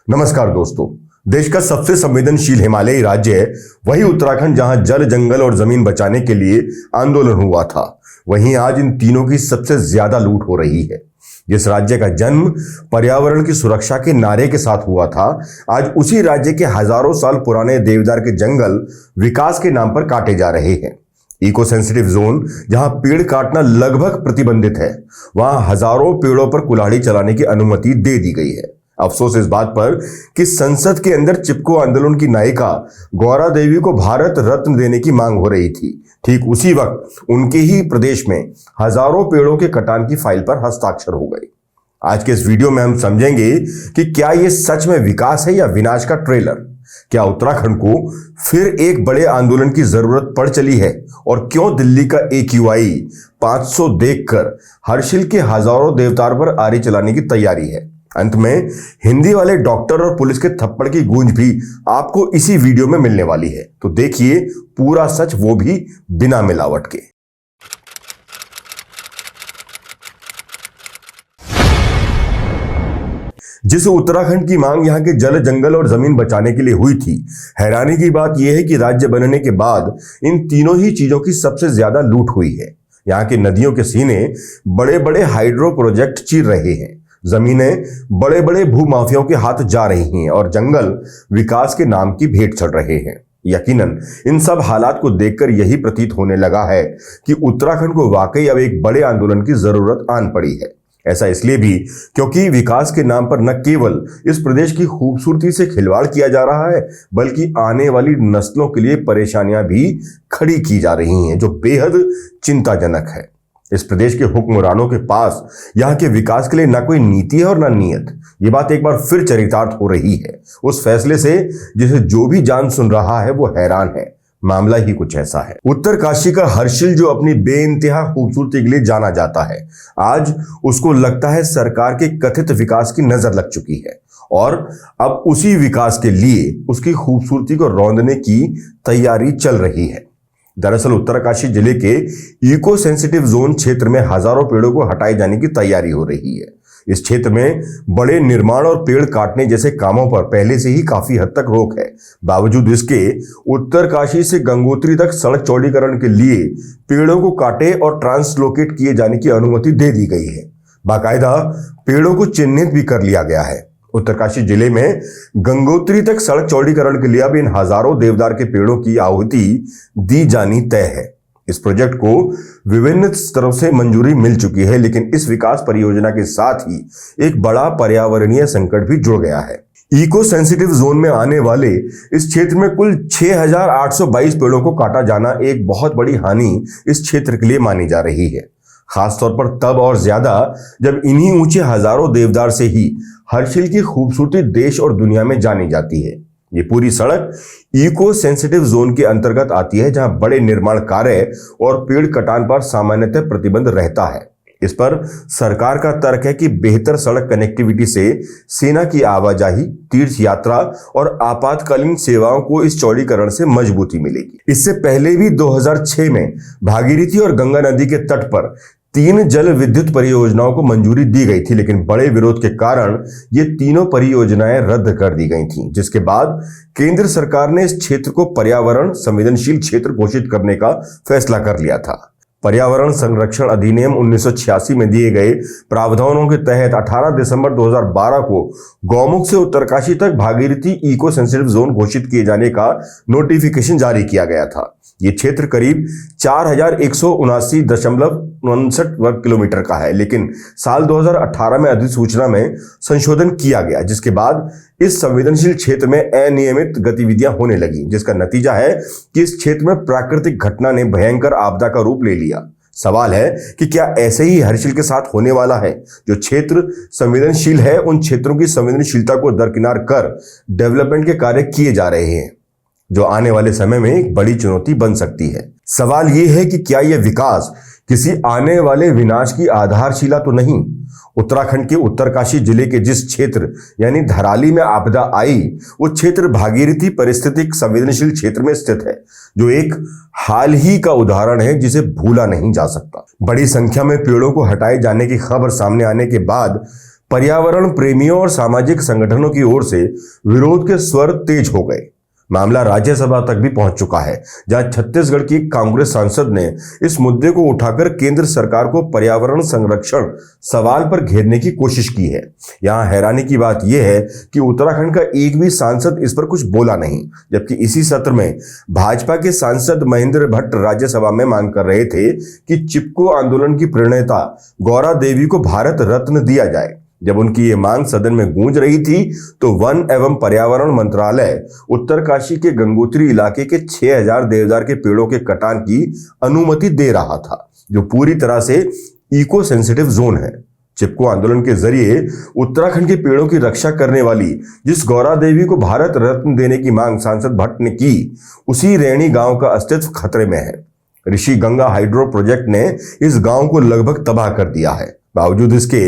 नमस्कार दोस्तों। देश का सबसे संवेदनशील हिमालयी राज्य है वही उत्तराखंड, जहां जल, जंगल और जमीन बचाने के लिए आंदोलन हुआ था, वहीं आज इन तीनों की सबसे ज्यादा लूट हो रही है। जिस राज्य का जन्म पर्यावरण की सुरक्षा के नारे के साथ हुआ था, आज उसी राज्य के हजारों साल पुराने देवदार के जंगल विकास के नाम पर काटे जा रहे हैं। इको सेंसिटिव जोन, जहां पेड़ काटना लगभग प्रतिबंधित है, वहां हजारों पेड़ों पर कुल्हाड़ी चलाने की अनुमति दे दी गई है। अफसोस इस बात पर कि संसद के अंदर चिपको आंदोलन की नायिका गौरा देवी को भारत रत्न देने की मांग हो रही थी। ठीक उसी वक्त उनके ही प्रदेश में हजारों पेड़ों के कटान की फाइल पर हस्ताक्षर हो गए। आज के इस वीडियो में हम समझेंगे कि क्या यह सच में विकास है या विनाश का ट्रेलर। क्या उत्तराखंड को फिर एक बड़े आंदोलन की जरूरत पड़ चली है, और क्यों दिल्ली का AQI 500 देखकर हर्षिल के हजारों देवदार पर आरी चलाने की तैयारी है। अंत में हिंदी वाले डॉक्टर और पुलिस के थप्पड़ की गूंज भी आपको इसी वीडियो में मिलने वाली है। तो देखिए पूरा सच, वो भी बिना मिलावट के। जिस उत्तराखंड की मांग यहां के जल, जंगल और जमीन बचाने के लिए हुई थी, हैरानी की बात यह है कि राज्य बनने के बाद इन तीनों ही चीजों की सबसे ज्यादा लूट हुई है। यहां की नदियों के सीने बड़े बड़े हाइड्रो प्रोजेक्ट चीर रहे हैं, जमीनें बड़े बड़े भूमाफियाओं के हाथ जा रही हैं और जंगल विकास के नाम की भेंट चढ़ रहे हैं। यकीनन इन सब हालात को देखकर यही प्रतीत होने लगा है कि उत्तराखंड को वाकई अब एक बड़े आंदोलन की जरूरत आन पड़ी है। ऐसा इसलिए भी क्योंकि विकास के नाम पर न केवल इस प्रदेश की खूबसूरती से खिलवाड़ किया जा रहा है, बल्कि आने वाली नस्लों के लिए परेशानियां भी खड़ी की जा रही हैं, जो बेहद चिंताजनक है। इस प्रदेश के हुक्मरानों के पास यहाँ के विकास के लिए ना कोई नीति है और ना नीयत। ये बात एक बार फिर चरितार्थ हो रही है उस फैसले से जिसे जो भी जान सुन रहा है वो हैरान है। मामला ही कुछ ऐसा है। उत्तरकाशी का हर्षिल, जो अपनी बेइंतहा खूबसूरती के लिए जाना जाता है, आज उसको लगता है सरकार के कथित विकास की नजर लग चुकी है और अब उसी विकास के लिए उसकी खूबसूरती को रौंदने की तैयारी चल रही है। दरअसल उत्तरकाशी जिले के इको सेंसिटिव जोन क्षेत्र में हजारों पेड़ों को हटाए जाने की तैयारी हो रही है। इस क्षेत्र में बड़े निर्माण और पेड़ काटने जैसे कामों पर पहले से ही काफी हद तक रोक है। बावजूद इसके उत्तरकाशी से गंगोत्री तक सड़क चौड़ीकरण के लिए पेड़ों को काटे और ट्रांसलोकेट किए जाने की अनुमति दे दी गई है। बाकायदा पेड़ों को चिन्हित भी कर लिया गया है। उत्तरकाशी जिले में गंगोत्री तक सड़क चौड़ीकरण के लिए अब इन हजारों देवदार के पेड़ों की आहुति दी जानी तय है। इस प्रोजेक्ट को विभिन्न स्तरों से मंजूरी मिल चुकी है, लेकिन इस विकास परियोजना के साथ ही एक बड़ा पर्यावरणीय संकट भी जुड़ गया है। इको सेंसिटिव जोन में आने वाले इस क्षेत्र में कुल 6822 पेड़ों को काटा जाना एक बहुत बड़ी हानि इस क्षेत्र के लिए मानी जा रही है, खासतौर पर तब और ज्यादा जब इन्हीं ऊंचे हजारों देवदार से ही हर्षिल की खूबसूरती देश और दुनिया में जानी जाती है। ये पूरी सड़क इको सेंसिटिव जोन के अंतर्गत आती है, जहां बड़े निर्माण कार्य और पेड़ कटान पर सामान्यतः प्रतिबंध रहता है। इस पर सरकार का तर्क है कि बेहतर सड़क कनेक्टिविटी से सेना की आवाजाही, तीर्थ यात्रा और आपातकालीन सेवाओं को इस चौड़ीकरण से मजबूती मिलेगी। इससे पहले भी 2006 में भागीरथी और गंगा नदी के तट पर 3 जल विद्युत परियोजनाओं को मंजूरी दी गई थी, लेकिन बड़े विरोध के कारण ये तीनों परियोजनाएं रद्द कर दी गई थीं, जिसके बाद केंद्र सरकार ने इस क्षेत्र को पर्यावरण संवेदनशील क्षेत्र घोषित करने का फैसला कर लिया था। पर्यावरण संरक्षण अधिनियम 1986 में दिए गए प्रावधानों के तहत 18 दिसंबर 2012 को गौमुख से उत्तरकाशी तक भागीरथी इको सेंसिटिव जोन घोषित किए जाने का नोटिफिकेशन जारी किया गया था। ये क्षेत्र करीब 4179.59 वर्ग किलोमीटर का है, लेकिन साल 2018 में अधिसूचना में संशोधन किया गया, जिसके बाद इस संवेदनशील क्षेत्र में अनियमित गतिविधियां होने लगी, जिसका नतीजा है कि इस क्षेत्र में प्राकृतिक घटना ने भयंकर आपदा का रूप ले लिया। सवाल है कि क्या ऐसे ही हर्षिल के साथ होने वाला है? जो क्षेत्र संवेदनशील है, उन क्षेत्रों की संवेदनशीलता को दरकिनार कर डेवलपमेंट के कार्य किए जा रहे हैं, जो आने वाले समय में एक बड़ी चुनौती बन सकती है। सवाल यह है कि क्या यह विकास किसी आने वाले विनाश की आधारशिला तो नहीं? उत्तराखंड के उत्तरकाशी जिले के जिस क्षेत्र यानी धराली में आपदा आई, वो क्षेत्र भागीरथी परिस्थितिक संवेदनशील क्षेत्र में स्थित है, जो एक हाल ही का उदाहरण है जिसे भूला नहीं जा सकता। बड़ी संख्या में पेड़ों को हटाए जाने की खबर सामने आने के बाद पर्यावरण प्रेमियों और सामाजिक संगठनों की ओर से विरोध के स्वर तेज हो गए। मामला राज्यसभा तक भी पहुंच चुका है, जहां छत्तीसगढ़ की कांग्रेस सांसद ने इस मुद्दे को उठाकर केंद्र सरकार को पर्यावरण संरक्षण सवाल पर घेरने की कोशिश की है। यहां हैरानी की बात यह है कि उत्तराखंड का एक भी सांसद इस पर कुछ बोला नहीं, जबकि इसी सत्र में भाजपा के सांसद महेंद्र भट्ट राज्यसभा में मांग कर रहे थे कि चिपको आंदोलन की प्रणेता गौरा देवी को भारत रत्न दिया जाए। जब उनकी ये मांग सदन में गूंज रही थी तो वन एवं पर्यावरण मंत्रालय उत्तरकाशी के गंगोत्री इलाके के 6000 देवदार के पेड़ों के कटान की अनुमति दे रहा था, जो पूरी तरह से इको सेंसिटिव जोन है। चिपको आंदोलन के जरिए उत्तराखंड के पेड़ों की रक्षा करने वाली जिस गौरा देवी को भारत रत्न देने की मांग सांसद भट्ट ने की, उसी रैणी गांव का अस्तित्व खतरे में है। ऋषि गंगा हाइड्रो प्रोजेक्ट ने इस गांव को लगभग तबाह कर दिया है। बावजूद इसके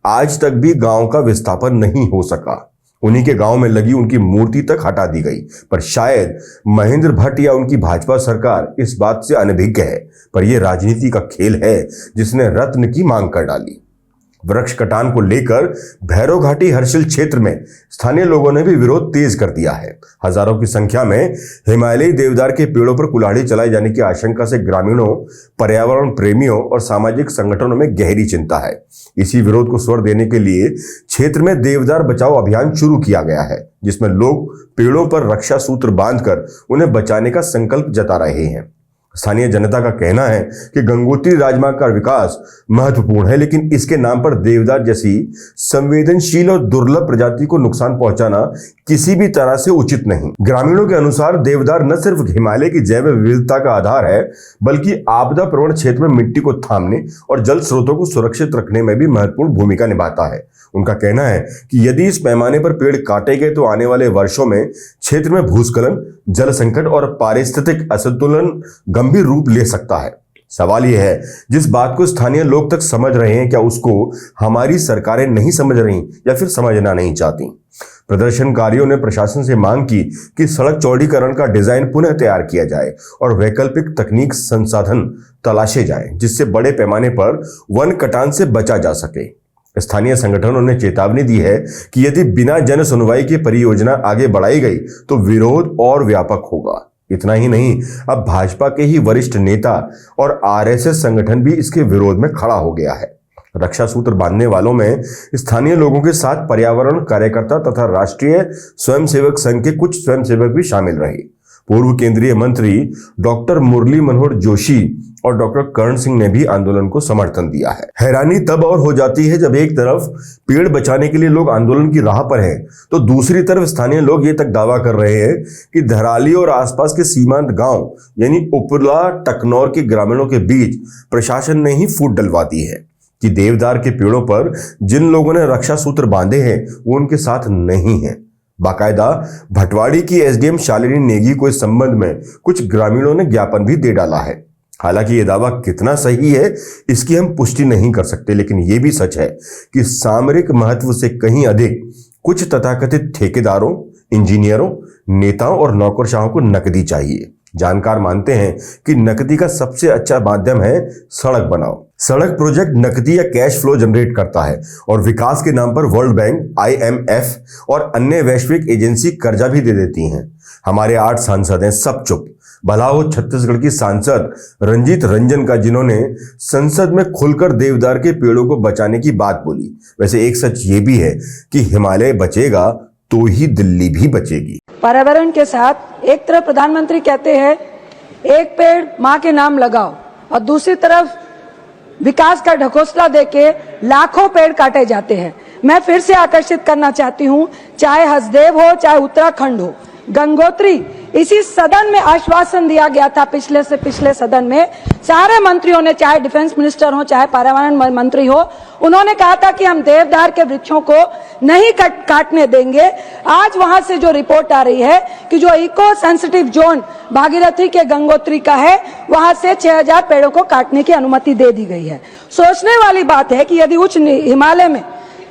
आज तक भी गांव का विस्थापन नहीं हो सका। उन्हीं के गांव में लगी उनकी मूर्ति तक हटा दी गई, पर शायद महेंद्र भट्ट या उनकी भाजपा सरकार इस बात से अनभिज्ञ है। पर यह राजनीति का खेल है जिसने रत्न की मांग कर डाली। वृक्ष कटान को लेकर भैरव घाटी हर्षिल क्षेत्र में स्थानीय लोगों ने भी विरोध तेज कर दिया है। हजारों की संख्या में हिमालयी देवदार के पेड़ों पर कुल्हाड़ी चलाए जाने की आशंका से ग्रामीणों, पर्यावरण प्रेमियों और सामाजिक संगठनों में गहरी चिंता है। इसी विरोध को स्वर देने के लिए क्षेत्र में देवदार बचाओ अभियान शुरू किया गया है, जिसमें लोग पेड़ों पर रक्षा सूत्र बांधकर उन्हें बचाने का संकल्प जता रहे हैं। स्थानीय जनता का कहना है कि गंगोत्री राजमार्ग का विकास महत्वपूर्ण है, लेकिन इसके नाम पर देवदार जैसी संवेदनशील और दुर्लभ प्रजाति को नुकसान पहुंचाना किसी भी तरह से उचित नहीं। ग्रामीणों के अनुसार देवदार न सिर्फ हिमालय की जैव विविधता का आधार है, बल्कि आपदा प्रवण क्षेत्र में मिट्टी को थामने और जल स्रोतों को सुरक्षित रखने में भी महत्वपूर्ण भूमिका निभाता है। उनका कहना है कि यदि इस पैमाने पर पेड़ काटे गए तो आने वाले वर्षों में क्षेत्र में भूस्खलन, जल संकट और पारिस्थितिक असंतुलन गंभीर रूप ले सकता है। सवाल यह है, जिस बात को स्थानीय लोग तक समझ रहे हैं, क्या उसको हमारी सरकारें नहीं समझ रही या फिर समझना नहीं चाहती? प्रदर्शनकारियों ने प्रशासन से मांग की कि सड़क चौड़ीकरण का डिजाइन पुनः तैयार किया जाए और वैकल्पिक तकनीक संसाधन तलाशे जाएं, जिससे बड़े पैमाने पर वन कटान से बचा जा सके। स्थानीय संगठनों ने चेतावनी दी है कि यदि बिना जन सुनवाई की परियोजना आगे बढ़ाई गई तो विरोध और व्यापक होगा। इतना ही नहीं, अब भाजपा के ही वरिष्ठ नेता और आरएसएस संगठन भी इसके विरोध में खड़ा हो गया है। रक्षा सूत्र बांधने वालों में स्थानीय लोगों के साथ पर्यावरण कार्यकर्ता तथा राष्ट्रीय स्वयंसेवक संघ के कुछ स्वयंसेवक भी शामिल रहे। पूर्व केंद्रीय मंत्री डॉक्टर मुरली मनोहर जोशी और डॉक्टर कर्ण सिंह ने भी आंदोलन को समर्थन दिया है। हैरानी तब और हो जाती है जब एक तरफ पेड़ बचाने के लिए लोग आंदोलन की राह पर हैं, तो दूसरी तरफ स्थानीय लोग ये तक दावा कर रहे हैं कि धराली और आसपास के सीमांत गांव यानी उपला टकनौर के ग्रामीणों के बीच प्रशासन ने ही फूट डलवा दी है कि देवदार के पेड़ों पर जिन लोगों ने रक्षा सूत्र बांधे हैं वो उनके साथ नहीं है। बाकायदा भटवाड़ी की एसडीएम शालिनी नेगी को इस संबंध में कुछ ग्रामीणों ने ज्ञापन भी दे डाला है। हालांकि ये दावा कितना सही है इसकी हम पुष्टि नहीं कर सकते, लेकिन ये भी सच है कि सामरिक महत्व से कहीं अधिक कुछ तथाकथित ठेकेदारों, इंजीनियरों, नेताओं और नौकरशाहों को नकदी चाहिए। जानकार मानते हैं कि नकदी का सबसे अच्छा माध्यम है सड़क बनाओ। सड़क प्रोजेक्ट नकदी या कैश फ्लो जनरेट करता है और विकास के नाम पर वर्ल्ड बैंक, IMF और अन्य वैश्विक एजेंसी कर्जा भी दे देती हैं। हमारे 8 सांसद हैं, सब चुप। भला हो छत्तीसगढ़ की सांसद रंजीत रंजन का, जिन्होंने संसद में खुलकर देवदार के पेड़ों को बचाने की बात बोली। वैसे एक सच ये भी है कि हिमालय बचेगा तो ही दिल्ली भी बचेगी। पर्यावरण के साथ एक तरफ प्रधानमंत्री कहते हैं एक पेड़ माँ के नाम लगाओ, और दूसरी तरफ विकास का ढकोसला देके लाखों पेड़ काटे जाते हैं। मैं फिर से आकर्षित करना चाहती हूँ, चाहे हसदेव हो, चाहे उत्तराखंड हो, गंगोत्री, इसी सदन में आश्वासन दिया गया था पिछले से पिछले सदन में सारे मंत्रियों ने, चाहे डिफेंस मिनिस्टर हो, चाहे पर्यावरण मंत्री हो, उन्होंने कहा था कि हम देवदार के वृक्षों को नहीं काटने देंगे। आज वहां से जो रिपोर्ट आ रही है कि जो इको सेंसिटिव जोन भागीरथी के गंगोत्री का है, वहां से 6000 पेड़ों को काटने की अनुमति दे दी गई है। सोचने वाली बात है कि यदि उच्च हिमालय में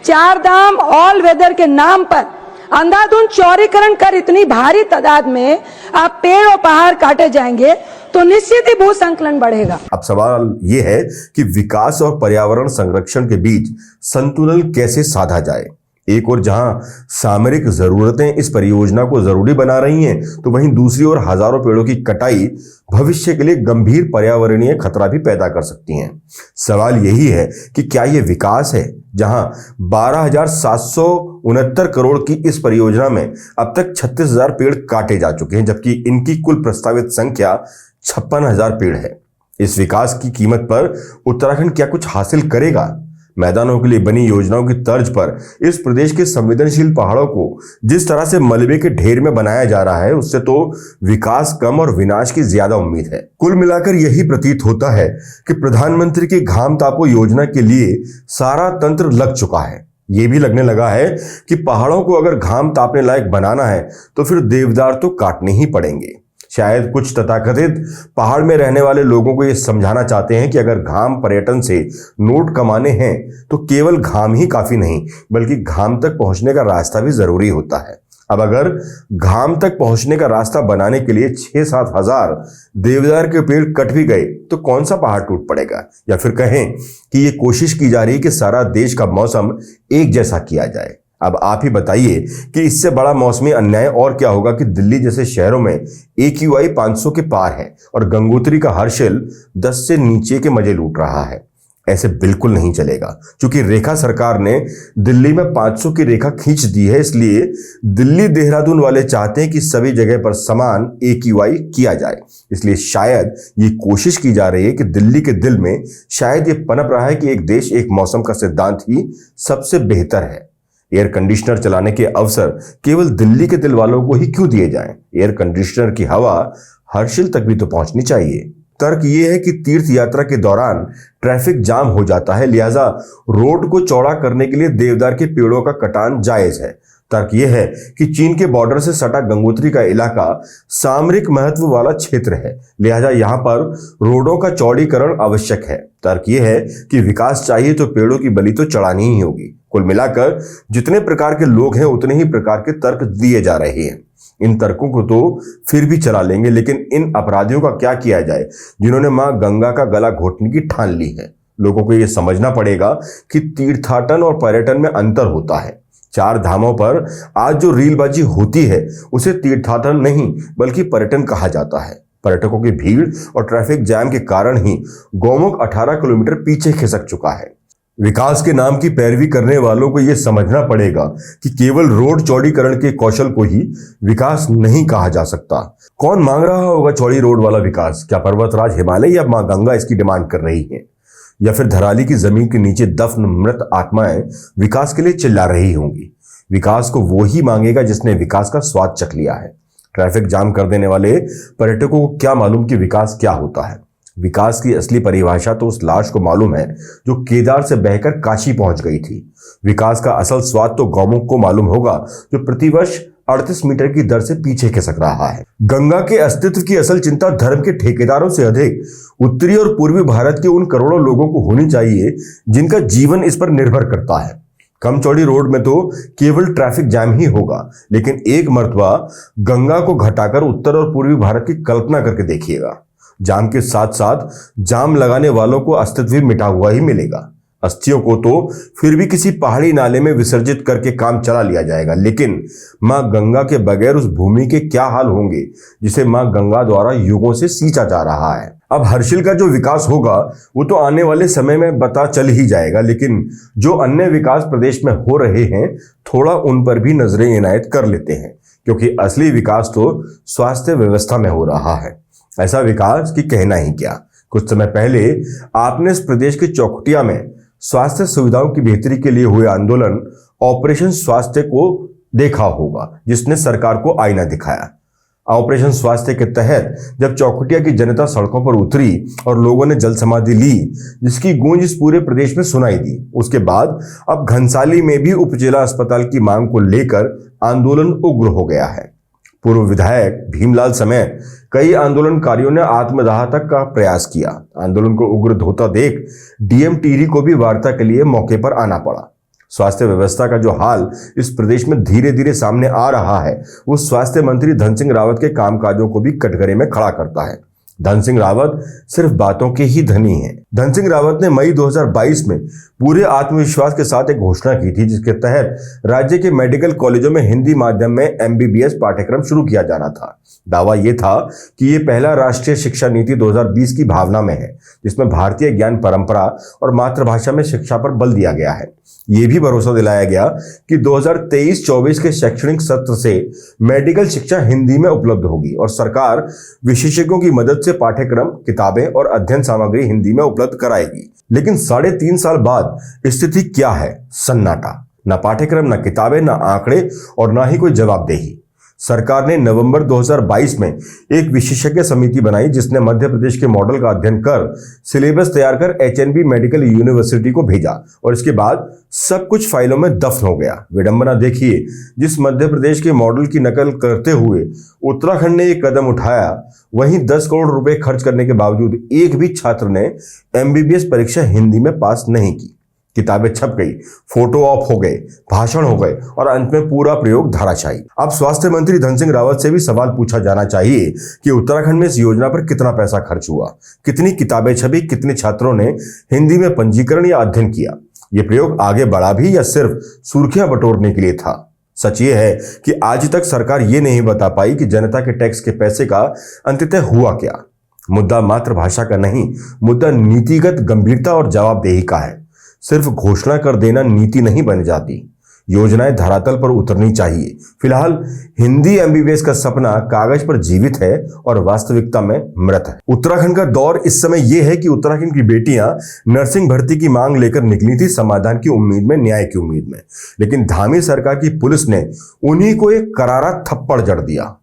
4 धाम ऑल वेदर के नाम पर अंधाधुंध चौड़ीकरण कर इतनी भारी तादाद में आप पेड़ और पहाड़ काटे जाएंगे, तो निश्चित ही भू संकलन बढ़ेगा। अब सवाल यह है कि विकास और पर्यावरण संरक्षण के बीच संतुलन कैसे साधा जाए। एक ओर जहां सामरिक जरूरतें इस परियोजना को जरूरी बना रही हैं, तो वहीं दूसरी ओर हजारों पेड़ों की कटाई भविष्य के लिए गंभीर पर्यावरणीय खतरा भी पैदा कर सकती हैं। सवाल यही है कि क्या यह विकास है, जहां 12,769 करोड़ की इस परियोजना में अब तक 36,000 पेड़ काटे जा चुके हैं, जबकि इनकी कुल प्रस्तावित संख्या 56,000 पेड़ है। इस विकास की कीमत पर उत्तराखंड क्या कुछ हासिल करेगा? मैदानों के लिए बनी योजनाओं की तर्ज पर इस प्रदेश के संवेदनशील पहाड़ों को जिस तरह से मलबे के ढेर में बनाया जा रहा है, उससे तो विकास कम और विनाश की ज्यादा उम्मीद है। कुल मिलाकर यही प्रतीत होता है कि प्रधानमंत्री की घाम तापो योजना के लिए सारा तंत्र लग चुका है। ये भी लगने लगा है कि पहाड़ों को अगर घाम तापने लायक बनाना है तो फिर देवदार तो काटने ही पड़ेंगे। शायद कुछ तथाकथित पहाड़ में रहने वाले लोगों को यह समझाना चाहते हैं कि अगर घाम पर्यटन से नोट कमाने हैं तो केवल घाम ही काफी नहीं, बल्कि घाम तक पहुंचने का रास्ता भी जरूरी होता है। अब अगर घाम तक पहुंचने का रास्ता बनाने के लिए 6-7 हजार देवदार के पेड़ कट भी गए तो कौन सा पहाड़ टूट पड़ेगा? या फिर कहें कि ये कोशिश की जा रही है कि सारा देश का मौसम एक जैसा किया जाए। अब आप ही बताइए कि इससे बड़ा मौसमी अन्याय और क्या होगा कि दिल्ली जैसे शहरों में AQI 500 के पार है और गंगोत्री का हर्षिल 10 से नीचे के मजे लूट रहा है। ऐसे बिल्कुल नहीं चलेगा, क्योंकि रेखा सरकार ने दिल्ली में 500 की रेखा खींच दी है। इसलिए दिल्ली देहरादून वाले चाहते हैं कि सभी जगह पर समान AQI किया जाए। इसलिए शायद ये कोशिश की जा रही है कि दिल्ली के दिल में शायद ये पनप रहा है कि एक देश एक मौसम का सिद्धांत ही सबसे बेहतर है। एयर कंडीशनर चलाने के अवसर केवल दिल्ली के दिल वालों को ही क्यों दिए जाएं? एयर कंडीशनर की हवा हर्षिल तक भी तो पहुंचनी चाहिए। तर्क ये है कि तीर्थ यात्रा के दौरान ट्रैफिक जाम हो जाता है, लिहाजा रोड को चौड़ा करने के लिए देवदार के पेड़ों का कटान जायज है। तर्क यह है कि चीन के बॉर्डर से सटा गंगोत्री का इलाका सामरिक महत्व वाला क्षेत्र है, लिहाजा यहां पर रोडों का चौड़ीकरण आवश्यक है। तर्क यह है कि विकास चाहिए तो पेड़ों की बलि तो चढ़ानी ही होगी। कुल मिलाकर जितने प्रकार के लोग हैं उतने ही प्रकार के तर्क दिए जा रहे हैं। इन तर्कों को तो फिर भी चला लेंगे, लेकिन इन अपराधियों का क्या किया जाए जिन्होंने मां गंगा का गला घोटने की ठान ली है? लोगों को यह समझना पड़ेगा कि तीर्थाटन और पर्यटन में अंतर होता है। 4 धामों पर आज जो रीलबाजी होती है उसे तीर्थाटन नहीं बल्कि पर्यटन कहा जाता है। पर्यटकों की भीड़ और ट्रैफिक जैम के कारण ही गौमुख 18 किलोमीटर पीछे खिसक चुका है। विकास के नाम की पैरवी करने वालों को यह समझना पड़ेगा कि केवल रोड चौड़ीकरण के कौशल को ही विकास नहीं कहा जा सकता। कौन मांग रहा होगा चौड़ी रोड वाला विकास? क्या पर्वतराज हिमालय या मां गंगा इसकी डिमांड कर रही है? या फिर धराली की जमीन के नीचे दफन मृत आत्माएं विकास के लिए चिल्ला रही होंगी? विकास को वो ही मांगेगा जिसने विकास का स्वाद चख लिया है। ट्रैफिक जाम कर देने वाले पर्यटकों को क्या मालूम कि विकास क्या होता है? विकास की असली परिभाषा तो उस लाश को मालूम है जो केदार से बहकर काशी पहुंच गई थी। विकास का असल स्वाद तो गौमुख को मालूम होगा जो प्रतिवर्ष 38 मीटर की दर से पीछे खिसक रहा है। गंगा के अस्तित्व की असल चिंता धर्म के ठेकेदारों से अधिक उत्तरी और पूर्वी भारत के उन करोड़ों लोगों को होनी चाहिए जिनका जीवन इस पर निर्भर करता है। कम चौड़ी रोड में तो केवल ट्रैफिक जैम ही होगा, लेकिन एक मर्तबा गंगा को घटाकर उत्तर और पूर्वी भारत की कल्पना करके देखिएगा। जाम के साथ साथ जाम लगाने वालों को अस्तित्व भी मिटा हुआ ही मिलेगा। अस्थियों को तो फिर भी किसी पहाड़ी नाले में विसर्जित करके काम चला लिया जाएगा, लेकिन मां गंगा के बगैर उस भूमि के क्या हाल होंगे जिसे मां गंगा द्वारा युगों से सींचा जा रहा है। अब हर्षिल का जो विकास होगा वो तो आने वाले समय में पता चल ही जाएगा, लेकिन जो अन्य विकास प्रदेश में हो रहे हैं थोड़ा उन पर भी नजरें इनायत कर लेते हैं, क्योंकि असली विकास तो स्वास्थ्य व्यवस्था में हो रहा है। ऐसा विकास कि कहना ही क्या। कुछ समय पहले आपने इस प्रदेश के चौखुटिया में स्वास्थ्य सुविधाओं की बेहतरी के लिए हुए आंदोलन ऑपरेशन स्वास्थ्य को देखा होगा, जिसने सरकार को आईना दिखाया। ऑपरेशन स्वास्थ्य के तहत जब चौखुटिया की जनता सड़कों पर उतरी और लोगों ने जल समाधि ली, जिसकी गूंज इस पूरे प्रदेश में सुनाई दी, उसके बाद अब घनसाली में भी उपजिला अस्पताल की मांग को लेकर आंदोलन उग्र हो गया है। पूर्व विधायक भीमलाल समेत कई आंदोलनकारियों ने आत्मदाह तक का प्रयास किया। आंदोलन को उग्र होता देख डीएम टिहरी को भी वार्ता के लिए मौके पर आना पड़ा। स्वास्थ्य व्यवस्था का जो हाल इस प्रदेश में धीरे धीरे सामने आ रहा है वो स्वास्थ्य मंत्री धन सिंह रावत के कामकाजों को भी कटघरे में खड़ा करता है। धन सिंह रावत सिर्फ बातों के ही धनी हैं। धन सिंह रावत ने मई 2022 में पूरे आत्मविश्वास के साथ एक घोषणा की थी, जिसके तहत राज्य के मेडिकल कॉलेजों में हिंदी माध्यम में एमबीबीएस पाठ्यक्रम शुरू किया जाना था। दावा यह था कि ये पहला राष्ट्रीय शिक्षा नीति 2020 की भावना में है, जिसमें भारतीय ज्ञान परंपरा और मातृभाषा में शिक्षा पर बल दिया गया है। ये भी भरोसा दिलाया गया कि 2023-24 के शैक्षणिक सत्र से मेडिकल शिक्षा हिंदी में उपलब्ध होगी और सरकार विशेषज्ञों की मदद से पाठ्यक्रम, किताबें और अध्ययन सामग्री हिंदी में उपलब्ध कराएगी। लेकिन 3.5 साल बाद स्थिति क्या है? सन्नाटा। न पाठ्यक्रम, न किताबें, न आंकड़े और न ही कोई जवाबदेही। सरकार ने नवंबर 2022 में एक विशेषज्ञ समिति बनाई, जिसने मध्य प्रदेश के मॉडल का अध्ययन कर सिलेबस तैयार कर एचएनबी मेडिकल यूनिवर्सिटी को भेजा और इसके बाद सब कुछ फाइलों में दफन हो गया। विडंबना देखिए, जिस मध्य प्रदेश के मॉडल की नकल करते हुए उत्तराखंड ने एक कदम उठाया, वहीं 10 करोड़ रुपए खर्च करने के बावजूद एक भी छात्र ने एमबीबीएस परीक्षा हिंदी में पास नहीं की। किताबें छप गई, फोटो ऑफ हो गए, भाषण हो गए और अंत में पूरा प्रयोग धराशायी। अब स्वास्थ्य मंत्री धन सिंह रावत से भी सवाल पूछा जाना चाहिए कि उत्तराखंड में इस योजना पर कितना पैसा खर्च हुआ, कितनी किताबें छपी, कितने छात्रों ने हिंदी में पंजीकरण या अध्ययन किया। ये प्रयोग आगे बढ़ा भी या सिर्फ सुर्खियां बटोरने के लिए था? सच ये है कि आज तक सरकार ये नहीं बता पाई कि जनता के टैक्स के पैसे का अंततः हुआ क्या। मुद्दा मातृभाषा का नहीं, मुद्दा नीतिगत गंभीरता और जवाबदेही का है। सिर्फ घोषणा कर देना नीति नहीं बन जाती, योजनाएं धरातल पर उतरनी चाहिए। फिलहाल हिंदी एमबीबीएस का सपना कागज पर जीवित है और वास्तविकता में मृत है। उत्तराखंड का दौर इस समय यह है कि उत्तराखंड की बेटियां नर्सिंग भर्ती की मांग लेकर निकली थी, समाधान की उम्मीद में, न्याय की उम्मीद में, लेकिन धामी सरकार की पुलिस ने उन्हीं को एक करारा थप्पड़ जड़ दिया।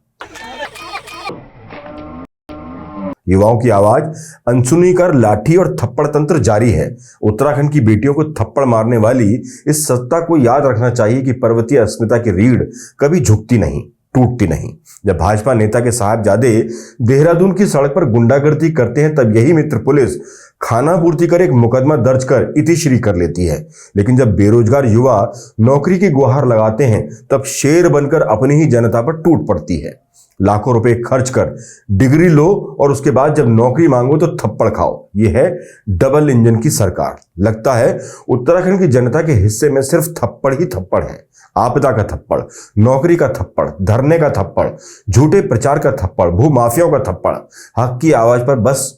युवाओं की आवाज अनसुनी कर लाठी और थप्पड़ तंत्र जारी है। उत्तराखंड की बेटियों को थप्पड़ मारने वाली इस सत्ता को याद रखना चाहिए कि पर्वतीय अस्मिता की रीढ़ कभी झुकती नहीं, टूटती नहीं। जब भाजपा नेता के साहबजादे देहरादून की सड़क पर गुंडागर्दी करते हैं, तब यही मित्र पुलिस खाना पूर्ति कर एक मुकदमा दर्ज कर इतिश्री कर लेती है। लेकिन जब बेरोजगार युवा नौकरी की गुहार लगाते हैं, तब शेर बनकर अपनी ही जनता पर टूट पड़ती है। लाखों रुपए खर्च कर डिग्री लो और उसके बाद जब नौकरी मांगो तो थप्पड़ खाओ। यह है डबल इंजन की सरकार। लगता है उत्तराखंड की जनता के हिस्से में सिर्फ थप्पड़ ही थप्पड़ है। आपदा का थप्पड़, नौकरी का थप्पड़, धरने का थप्पड़, झूठे प्रचार का थप्पड़, भूमाफियाओं का थप्पड़, हक की आवाज पर बस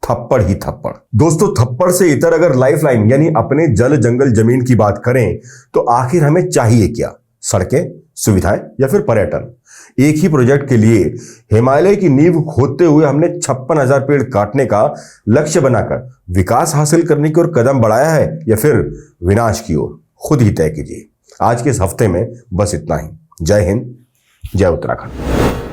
थप्पड़ ही थप्पड़। दोस्तों, थप्पड़ से इतर अगर लाइफलाइन यानी अपने जल जंगल जमीन की बात करें तो आखिर हमें चाहिए क्या? सड़कें, सुविधाएं या फिर पर्यटन? एक ही प्रोजेक्ट के लिए हिमालय की नींव खोदते हुए हमने 56,000 पेड़ काटने का लक्ष्य बनाकर विकास हासिल करने की ओर कदम बढ़ाया है या फिर विनाश की ओर? खुद ही तय कीजिए। आज के इस हफ्ते में बस इतना ही। जय हिंद, जय उत्तराखंड।